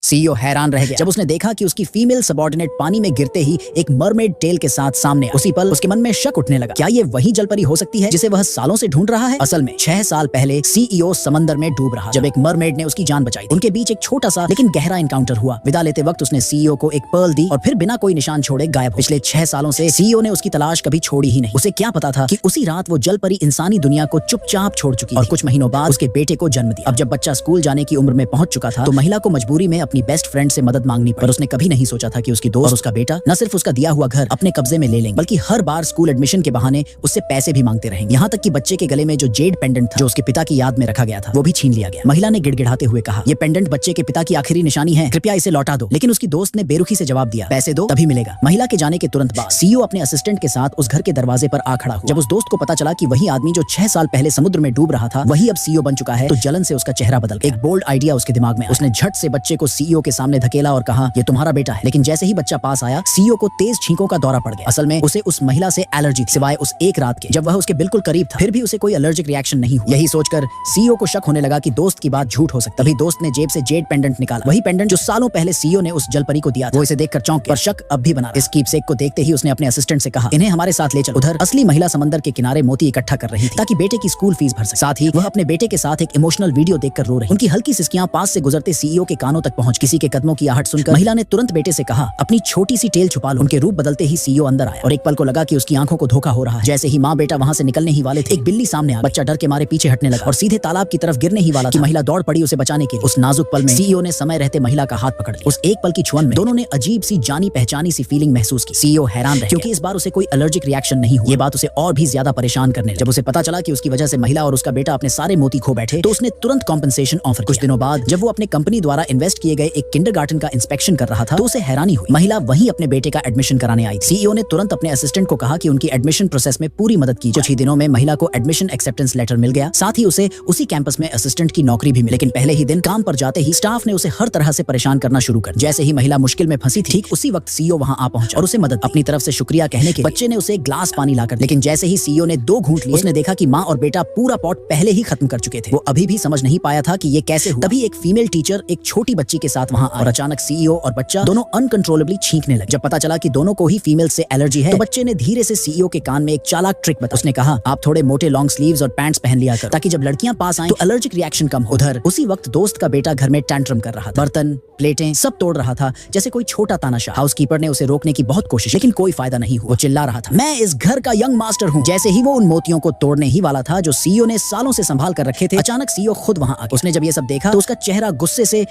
CEO हैरान रह गया जब उसने देखा कि उसकी फीमेल सबऑर्डिनेट पानी में गिरते ही एक मरमेड टेल के साथ सामने। उसी पल उसके मन में शक उठने लगा, क्या ये वही जलपरी हो सकती है जिसे वह सालों से ढूंढ रहा है? असल में 6 साल पहले सीईओ समंदर में डूब रहा जब एक मरमेड ने उसकी जान बचाई। उनके बीच एक छोटा सा लेकिन गहरा एनकाउंटर हुआ। विदा लेते वक्त उसने सीईओ को एक पर्ल दी और फिर बिना कोई निशान छोड़े गायब हो। पिछले 6 सालों से सीईओ ने उसकी तलाश कभी छोड़ी ही नहीं। उसे क्या पता था कि उसी रात वो जलपरी इंसानी दुनिया को चुपचाप छोड़ चुकी और कुछ महीनों बाद उसके बेटे को जन्म दिया। अब जब बच्चा स्कूल जाने की उम्र में पहुंच चुका था तो महिला को मजबूरी में अपनी बेस्ट फ्रेंड से मदद मांगनी पड़ी। पर उसने कभी नहीं सोचा था कि उसकी दोस्त और उसका बेटा न सिर्फ उसका दिया हुआ घर अपने कब्जे में ले लेंगे, बल्कि हर बार स्कूल एडमिशन के बहाने उससे पैसे भी मांगते रहेंगे। यहाँ तक कि बच्चे के गले में जो जेड पेंडेंट था जो उसके पिता की याद में रखा गया था वो भी छीन लिया गया। महिला ने गिड़गिड़ाते हुए कहा, ये पेंडेंट बच्चे के पिता की आखिरी निशानी है, कृपया इसे लौटा दो। लेकिन उसकी दोस्त ने बेरुखी से जवाब दिया, पैसे दो तभी मिलेगा। महिला के जाने के तुरंत बाद सीईओ अपने असिस्टेंट के साथ उस घर के दरवाजे पर आ खड़ा हुआ। जब उस दोस्त को पता चला कि वही आदमी जो 6 साल पहले समुद्र में डूब रहा था वही अब सीईओ बन चुका है तो जलन से उसका चेहरा बदल गया। एक बोल्ड आइडिया उसके दिमाग में। उसने झट से बच्चे को सीईओ के सामने धकेला और कहा, ये तुम्हारा बेटा है। लेकिन जैसे ही बच्चा पास आया सीईओ को तेज छींकों का दौरा पड़ गया। असल में उसे उस महिला से एलर्जी थी, सिवाय उस एक रात के जब वह उसके बिल्कुल करीब था। फिर भी उसे कोई एलर्जिक रिएक्शन नहीं हुआ। यही सोचकर सीईओ को शक होने लगा कि दोस्त की बात झूठ हो सकती। तभी दोस्त ने जेब से जेड पेंडेंट निकाला, वही पेंडेंट जो सालों पहले सीईओ ने उस जलपरी को दिया था। वो इसे देखकर चौंक गया, पर शक अब भी बना। इस कीपसेक को देखते ही उसने अपने असिस्टेंट से कहा, इन्हें हमारे साथ ले चलो। उधर असली महिला समंदर के किनारे मोती इकट्ठा कर रही थी ताकि बेटे की स्कूल फीस भर सके। साथ ही वह अपने बेटे के साथ एक इमोशनल वीडियो देखकर रो रही। उनकी हल्की सिसकियां पास से गुजरते सीईओ के कानों तक पहुंच। किसी के कदमों की आहट सुनकर महिला ने तुरंत बेटे से कहा, अपनी छोटी सी टेल छुपा लो। उनके रूप बदलते ही सीईओ अंदर आया और एक पल को लगा कि उसकी आंखों को धोखा हो रहा है। जैसे ही माँ बेटा वहां से निकलने ही वाले थे एक बिल्ली सामने आ। बच्चा डर के मारे पीछे हटने लगा और सीधे तालाब की तरफ गिरने ही वाला था। महिला दौड़ पड़ी उसे बचाने के लिए। उस नाजुक पल में सीईओ ने समय रहते महिला का हाथ पकड़ लिया। उस एक पल की छुअन में दोनों ने अजीब सी जानी पहचानी सी फीलिंग महसूस की। सीईओ हैरान रह क्योंकि इस बार उसे कोई एलर्जिक रिएक्शन नहीं हुआ। ये बात उसे और भी ज्यादा परेशान करने लगी। जब उसे पता चला कि उसकी वजह से महिला और उसका बेटा अपने सारे मोती खो बैठे तो उसने तुरंत कॉम्पनसेशन ऑफर किया। कुछ दिनों बाद जब वो अपने कंपनी द्वारा इन्वेस्ट किए गए एक किंडरगार्टन का इंस्पेक्शन कर रहा था तो उसे हैरानी हुई। महिला वहीं अपने बेटे का एडमिशन कराने आई। सीईओ ने तुरंत अपने असिस्टेंट को कहा कि उनकी एडमिशन प्रोसेस में पूरी मदद की। कुछ ही दिनों में महिला को एडमिशन एक्सेप्टेंस लेटर मिल गया। साथ ही उसे उसी कैंपस में असिस्टेंट की नौकरी भी मिली। लेकिन पहले ही दिन काम पर जाते ही स्टाफ ने उसे हर तरह से परेशान करना शुरू कर। जैसे ही महिला मुश्किल में फंसी थी ठीक उसी वक्त सीईओ वहां आ पहुंचा और उसे मदद अपनी तरफ से शुक्रिया कहने के बच्चे ने उसे एक ग्लास पानी लाकर। लेकिन जैसे ही सीईओ ने 2 घूंट लिए उसने देखा कि माँ और बेटा पूरा पॉट पहले ही खत्म कर चुके थे। वो अभी भी समझ नहीं पाया था कि ये कैसे हुआ। तभी एक फीमेल टीचर एक छोटी बच्ची के साथ वहां और अचानक सीईओ और बच्चा दोनों अनकंट्रोलेबली छींकने लगे। जब पता चला कि दोनों को ही फीमेल से एलर्जी है तो बच्चे ने धीरे से सीईओ के कान में एक चालाक ट्रिक बताया। उसने कहा, आप थोड़े मोटे लॉन्ग स्लीव्स और पैंट्स पहन लिया कर ताकि जब लड़कियां पास आएं तो एलर्जिक रिएक्शन कम हो। उधर उसी वक्त दोस्त का बेटा घर में टैंट्रम कर रहा था। बर्तन प्लेटें सब तोड़ रहा था जैसे कोई छोटा तानाशाह। हाउसकीपर ने उसे रोकने की बहुत कोशिश लेकिन कोई फायदा नहीं हुआ। वो चिल्ला रहा था, मैं इस घर का यंग मास्टर हूँ। जैसे ही वो उन मोतियों को तोड़ने ही वाला था जो सीईओ ने सालों से संभाल कर रखे थे अचानक सीईओ खुद वहां आ गया। उसने जब ये सब देखा तो उसका चेहरा गुस्से से